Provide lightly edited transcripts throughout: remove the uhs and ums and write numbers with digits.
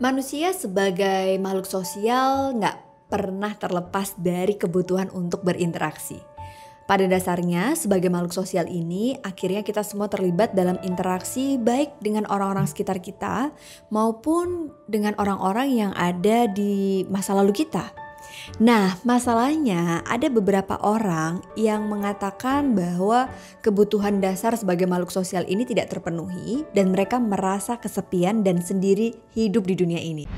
Manusia sebagai makhluk sosial nggak pernah terlepas dari kebutuhan untuk berinteraksi. Pada dasarnya, sebagai makhluk sosial ini, akhirnya kita semua terlibat dalam interaksi baik dengan orang-orang sekitar kita maupun dengan orang-orang yang ada di masa lalu kita. Nah, masalahnya ada beberapa orang yang mengatakan bahwa kebutuhan dasar sebagai makhluk sosial ini tidak terpenuhi dan mereka merasa kesepian dan sendiri hidup di dunia ini.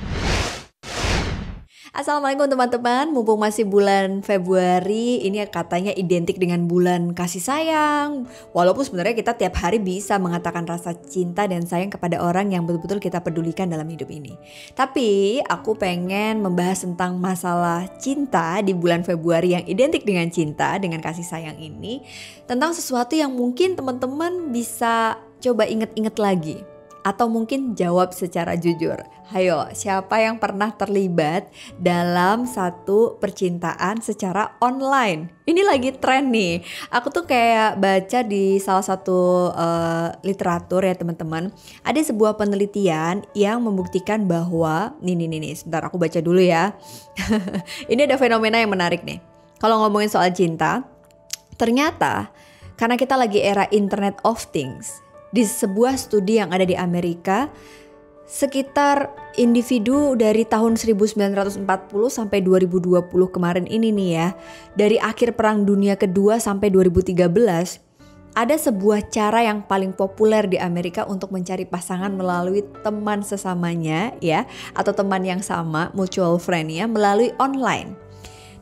Assalamualaikum teman-teman, mumpung masih bulan Februari, ini katanya identik dengan bulan kasih sayang. Walaupun sebenarnya kita tiap hari bisa mengatakan rasa cinta dan sayang kepada orang yang betul-betul kita pedulikan dalam hidup ini. Tapi aku pengen membahas tentang masalah cinta di bulan Februari yang identik dengan cinta, dengan kasih sayang ini. Tentang sesuatu yang mungkin teman-teman bisa coba inget-inget lagi. Atau mungkin jawab secara jujur. Hayo, siapa yang pernah terlibat dalam satu percintaan secara online? Ini lagi tren nih. Aku tuh kayak baca di salah satu literatur ya teman-teman. Ada sebuah penelitian yang membuktikan bahwa nih, sebentar aku baca dulu ya. Ini ada fenomena yang menarik nih. Kalau ngomongin soal cinta, ternyata karena kita lagi era Internet of Things. Di sebuah studi yang ada di Amerika, sekitar individu dari tahun 1940 sampai 2020 kemarin ini nih ya, dari akhir Perang Dunia Kedua sampai 2013, ada sebuah cara yang paling populer di Amerika untuk mencari pasangan melalui teman sesamanya ya, atau teman yang sama, mutual friend ya, melalui online.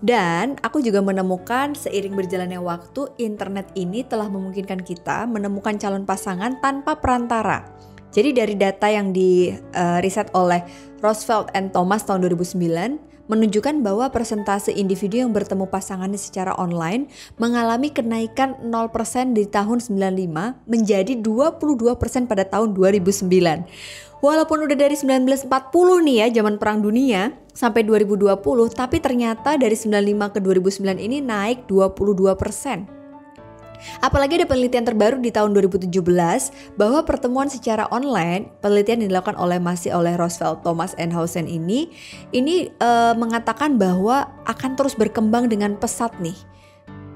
Dan aku juga menemukan seiring berjalannya waktu, internet ini telah memungkinkan kita menemukan calon pasangan tanpa perantara. Jadi dari data yang di riset oleh Roosevelt and Thomas tahun 2009 menunjukkan bahwa persentase individu yang bertemu pasangannya secara online mengalami kenaikan 0% di tahun 95 menjadi 22% pada tahun 2009. Walaupun udah dari 1940 nih ya, zaman Perang Dunia sampai 2020, tapi ternyata dari 95 ke 2009 ini naik 22%. Apalagi ada penelitian terbaru di tahun 2017 bahwa pertemuan secara online, penelitian yang dilakukan masih oleh Roosevelt, Thomas and Housen ini mengatakan bahwa akan terus berkembang dengan pesat nih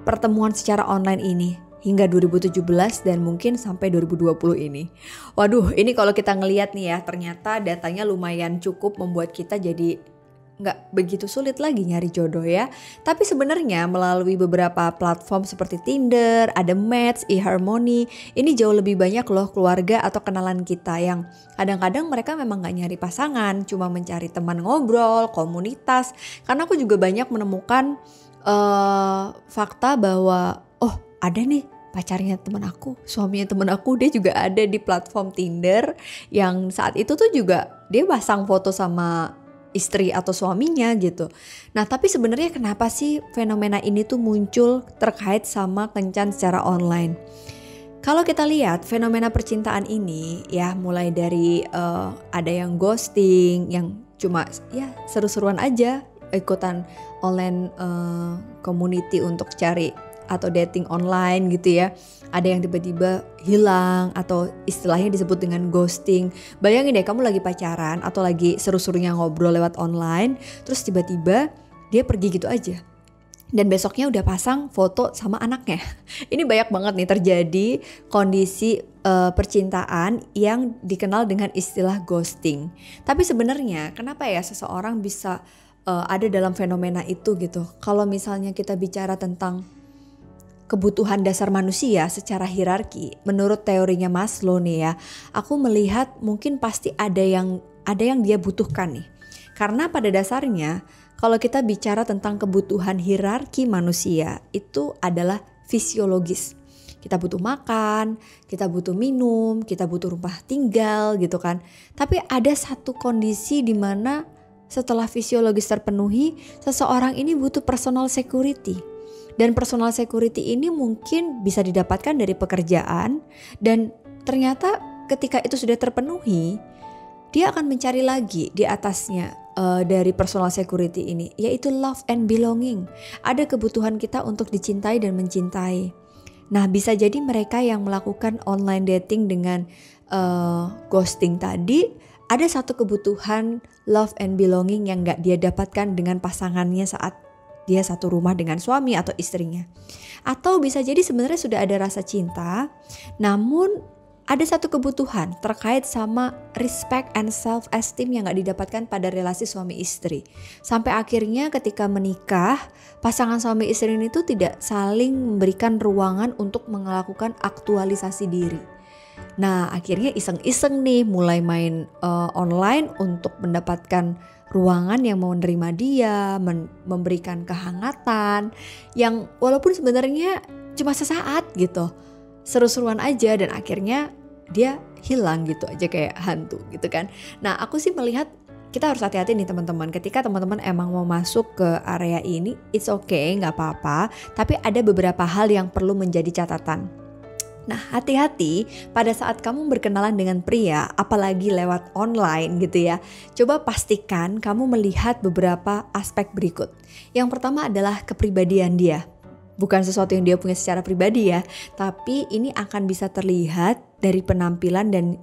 pertemuan secara online ini hingga 2017 dan mungkin sampai 2020 ini. Waduh, ini kalau kita ngelihat nih ya, ternyata datanya lumayan cukup membuat kita jadi nggak begitu sulit lagi nyari jodoh ya. Tapi sebenarnya melalui beberapa platform seperti Tinder, ada Match, eHarmony, ini jauh lebih banyak loh keluarga atau kenalan kita yang kadang-kadang mereka memang nggak nyari pasangan, cuma mencari teman ngobrol, komunitas. Karena aku juga banyak menemukan fakta bahwa ada nih pacarnya teman aku, suaminya teman aku, dia juga ada di platform Tinder yang saat itu tuh juga dia pasang foto sama istri atau suaminya gitu. Nah tapi sebenarnya kenapa sih fenomena ini tuh muncul terkait sama kencan secara online? Kalau kita lihat fenomena percintaan ini ya mulai dari ada yang ghosting, yang cuma ya seru-seruan aja ikutan online community untuk cari atau dating online gitu ya. Ada yang tiba-tiba hilang atau istilahnya disebut dengan ghosting. Bayangin deh kamu lagi pacaran atau lagi seru-serunya ngobrol lewat online, terus tiba-tiba dia pergi gitu aja. Dan besoknya udah pasang foto sama anaknya. Ini banyak banget nih terjadi kondisi percintaan yang dikenal dengan istilah ghosting. Tapi sebenarnya kenapa ya seseorang bisa ada dalam fenomena itu gitu? Kalau misalnya kita bicara tentang kebutuhan dasar manusia secara hierarki, menurut teorinya Maslow nih ya, aku melihat mungkin pasti ada yang dia butuhkan nih. Karena pada dasarnya kalau kita bicara tentang kebutuhan hierarki manusia itu adalah fisiologis. Kita butuh makan, kita butuh minum, kita butuh rumah tinggal gitu kan. Tapi ada satu kondisi di mana setelah fisiologis terpenuhi, seseorang ini butuh personal security. Dan personal security ini mungkin bisa didapatkan dari pekerjaan, dan ternyata ketika itu sudah terpenuhi, dia akan mencari lagi di atasnya dari personal security ini, yaitu love and belonging. Ada kebutuhan kita untuk dicintai dan mencintai. Nah bisa jadi mereka yang melakukan online dating dengan ghosting tadi ada satu kebutuhan love and belonging yang gak dia dapatkan dengan pasangannya saat dia satu rumah dengan suami atau istrinya. Atau bisa jadi sebenarnya sudah ada rasa cinta, namun ada satu kebutuhan terkait sama respect and self-esteem yang gak didapatkan pada relasi suami istri. Sampai akhirnya ketika menikah, pasangan suami istri ini tuh tidak saling memberikan ruangan untuk melakukan aktualisasi diri. Nah akhirnya iseng-iseng nih mulai main online untuk mendapatkan ruangan yang mau menerima dia, memberikan kehangatan yang walaupun sebenarnya cuma sesaat gitu. Seru-seruan aja dan akhirnya dia hilang gitu aja kayak hantu gitu kan. Nah aku sih melihat kita harus hati-hati nih teman-teman. Ketika teman-teman emang mau masuk ke area ini, it's okay, gak apa-apa. Tapi ada beberapa hal yang perlu menjadi catatan. Nah hati-hati pada saat kamu berkenalan dengan pria, apalagi lewat online gitu ya. Coba pastikan kamu melihat beberapa aspek berikut. Yang pertama adalah kepribadian dia. Bukan sesuatu yang dia punya secara pribadi ya, tapi ini akan bisa terlihat dari penampilan dan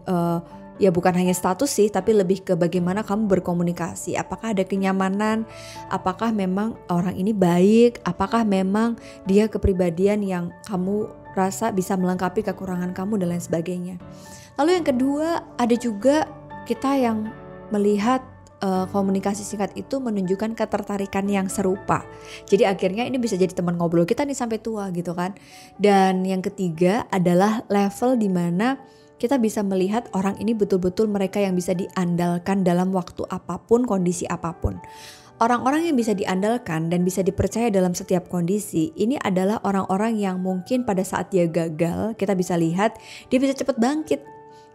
ya bukan hanya status sih, tapi lebih ke bagaimana kamu berkomunikasi. Apakah ada kenyamanan, apakah memang orang ini baik, apakah memang dia kepribadian yang kamu rasa bisa melengkapi kekurangan kamu dan lain sebagainya. Lalu yang kedua, ada juga kita yang melihat komunikasi singkat itu menunjukkan ketertarikan yang serupa. Jadi akhirnya ini bisa jadi teman ngobrol kita nih sampai tua gitu kan. Dan yang ketiga adalah level dimana kita bisa melihat orang ini betul-betul mereka yang bisa diandalkan dalam waktu apapun, kondisi apapun. Orang-orang yang bisa diandalkan dan bisa dipercaya dalam setiap kondisi, ini adalah orang-orang yang mungkin pada saat dia gagal, kita bisa lihat dia bisa cepat bangkit.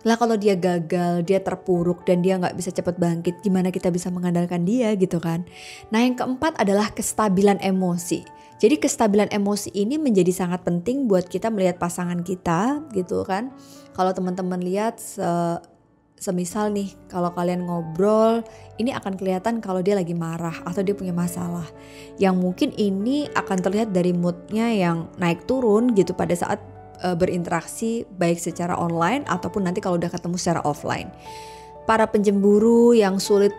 Lah kalau dia gagal, dia terpuruk dan dia gak bisa cepat bangkit, gimana kita bisa mengandalkan dia gitu kan. Nah yang keempat adalah kestabilan emosi. Jadi kestabilan emosi ini menjadi sangat penting buat kita melihat pasangan kita gitu kan. Kalau teman-teman lihat semisal nih kalau kalian ngobrol, ini akan kelihatan kalau dia lagi marah atau dia punya masalah. Yang mungkin ini akan terlihat dari moodnya yang naik turun gitu pada saat berinteraksi baik secara online ataupun nanti kalau udah ketemu secara offline. Para penjemburu yang sulit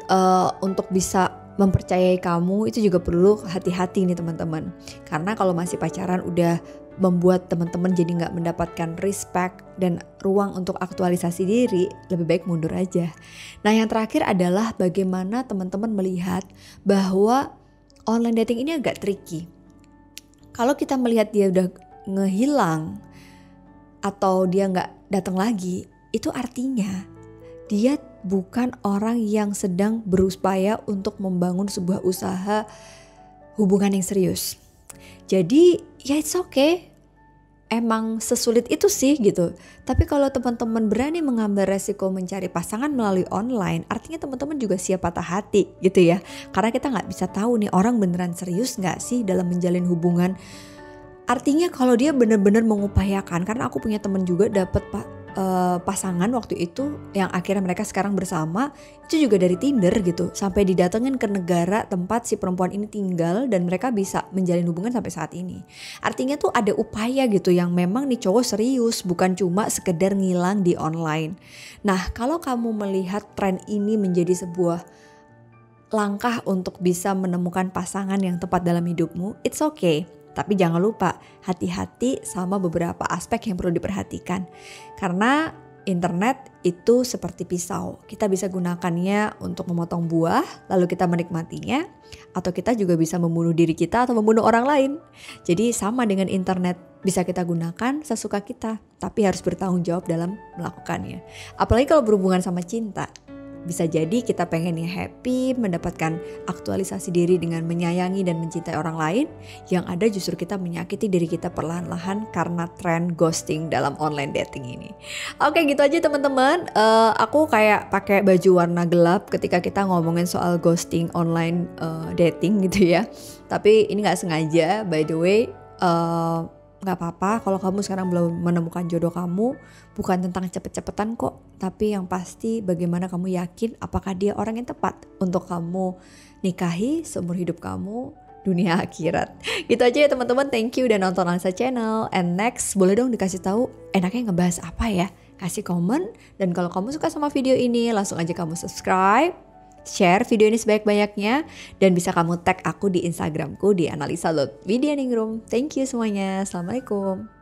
untuk bisa mempercayai kamu itu juga perlu hati-hati nih teman-teman. Karena kalau masih pacaran udah membuat teman-teman jadi gak mendapatkan respect dan ruang untuk aktualisasi diri, lebih baik mundur aja. Nah yang terakhir adalah bagaimana teman-teman melihat bahwa online dating ini agak tricky. Kalau kita melihat dia udah ngehilang atau dia gak datang lagi, itu artinya dia bukan orang yang sedang berupaya untuk membangun sebuah usaha hubungan yang serius. Jadi ya it's okay, emang sesulit itu sih gitu. Tapi kalau teman-teman berani mengambil resiko mencari pasangan melalui online, artinya teman-teman juga siap patah hati gitu ya. Karena kita gak bisa tahu nih orang beneran serius gak sih dalam menjalin hubungan. Artinya kalau dia benar-benar mengupayakan, karena aku punya temen juga dapet pasangan waktu itu yang akhirnya mereka sekarang bersama, itu juga dari Tinder gitu. Sampai didatengin ke negara tempat si perempuan ini tinggal dan mereka bisa menjalin hubungan sampai saat ini. Artinya tuh ada upaya gitu yang memang nih cowok serius, bukan cuma sekedar ngilang di online. Nah kalau kamu melihat tren ini menjadi sebuah langkah untuk bisa menemukan pasangan yang tepat dalam hidupmu, it's okay. Tapi jangan lupa hati-hati sama beberapa aspek yang perlu diperhatikan. Karena internet itu seperti pisau. Kita bisa gunakannya untuk memotong buah, lalu kita menikmatinya. Atau kita juga bisa membunuh diri kita atau membunuh orang lain. Jadi sama dengan internet, bisa kita gunakan sesuka kita. Tapi harus bertanggung jawab dalam melakukannya. Apalagi kalau berhubungan sama cinta. Bisa jadi kita pengennya happy, mendapatkan aktualisasi diri dengan menyayangi dan mencintai orang lain, yang ada justru kita menyakiti diri kita perlahan-lahan karena tren ghosting dalam online dating ini. Oke gitu aja teman-teman, aku kayak pakai baju warna gelap ketika kita ngomongin soal ghosting online dating gitu ya. Tapi ini gak sengaja, by the way. Gak apa-apa kalau kamu sekarang belum menemukan jodoh kamu, bukan tentang cepet-cepetan kok, tapi yang pasti bagaimana kamu yakin apakah dia orang yang tepat untuk kamu nikahi seumur hidup kamu dunia akhirat. Gitu aja ya teman-teman, thank you udah nonton Alyssa Channel. And next boleh dong dikasih tahu enaknya ngebahas apa ya kasih komen. Dan kalau kamu suka sama video ini, langsung aja kamu subscribe, share video ini sebanyak-banyaknya, dan bisa kamu tag aku di Instagramku di analisa.widyaningrum. Thank you semuanya. Assalamualaikum.